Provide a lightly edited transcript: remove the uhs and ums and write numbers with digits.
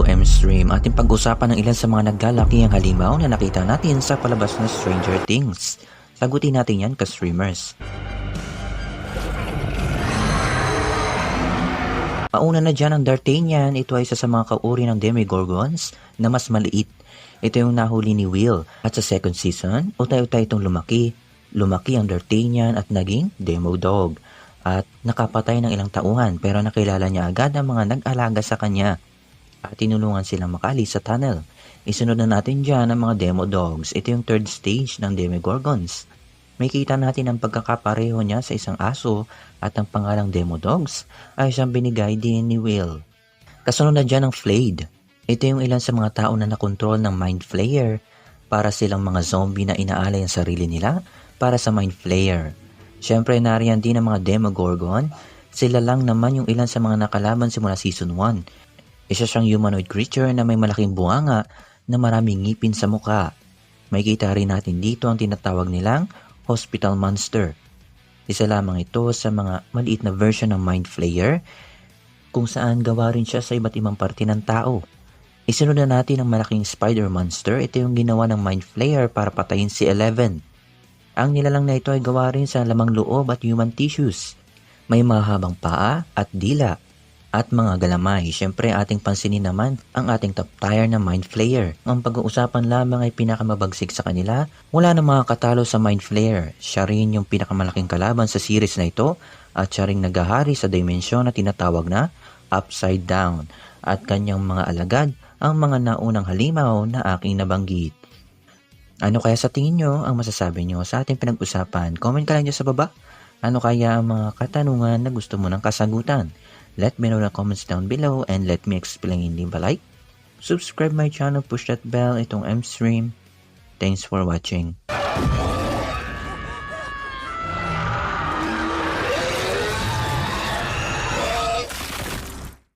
to M-Stream. Ating pag-usapan ng ilan sa mga naglalaki ang halimaw na nakita natin sa palabas na Stranger Things. Sagutin natin yan ka-streamers. Mauna na dyan ang D'Artagnan. Ito ay isa sa mga kauri ng Demogorgons na mas maliit. Ito yung nahuli ni Will. At sa second season, utay-utay itong lumaki. Lumaki ang D'Artagnan at naging Demodog. At nakapatay ng ilang tauhan pero nakilala niya agad ang mga nag-alaga sa kanya at tinulungan silang makaalis sa tunnel. Isunod na natin dyan ang mga Demodogs. Ito yung third stage ng Demogorgons. May kita natin ang pagkakapareho niya sa isang aso at ang pangalang Demodogs ay siyang binigay din ni Will. Kasunod na dyan ang Flayed. Ito yung ilan sa mga tao na nakontrol ng Mind Flayer para silang mga zombie na inaalay ang sarili nila para sa Mind Flayer. Siyempre, nariyan din ang mga Demogorgon. Sila lang naman yung ilan sa mga nakalaban simula Season 1. Isa siyang humanoid creature na may malaking bunganga na maraming ngipin sa muka. May kita rin natin dito ang tinatawag nilang Hospital Monster. Isa lamang ito sa mga maliit na version ng Mind Flayer kung saan gawa rin siya sa iba't ibang parte ng tao. Isunod na natin ang malaking Spider Monster. Ito yung ginawa ng Mind Flayer para patayin si Eleven. Ang nilalang na ito ay gawa rin sa lamang loob at human tissues. May mahabang paa at dila at mga galamay. Siyempre ating pansinin naman ang ating top tier na Mind Flayer. Ang pag-uusapan lamang ay pinakamabagsik sa kanila. Wala na mga katalo sa Mind Flayer. Siya rin yung pinakamalaking kalaban sa series na ito at siya rin naghahari sa dimensyon na tinatawag na Upside Down. At kanyang mga alagad ang mga naunang halimaw na aking nabanggit. Ano kaya sa tingin nyo ang masasabi nyo sa ating pinag-usapan? Comment ka lang dyan sa baba. Ano kaya ang mga katanungan na gusto mo ng kasagutan? Let me know in the comments down below and let me explain. Hindi ba like? Subscribe my channel, push that bell, itong M-Stream. Thanks for watching.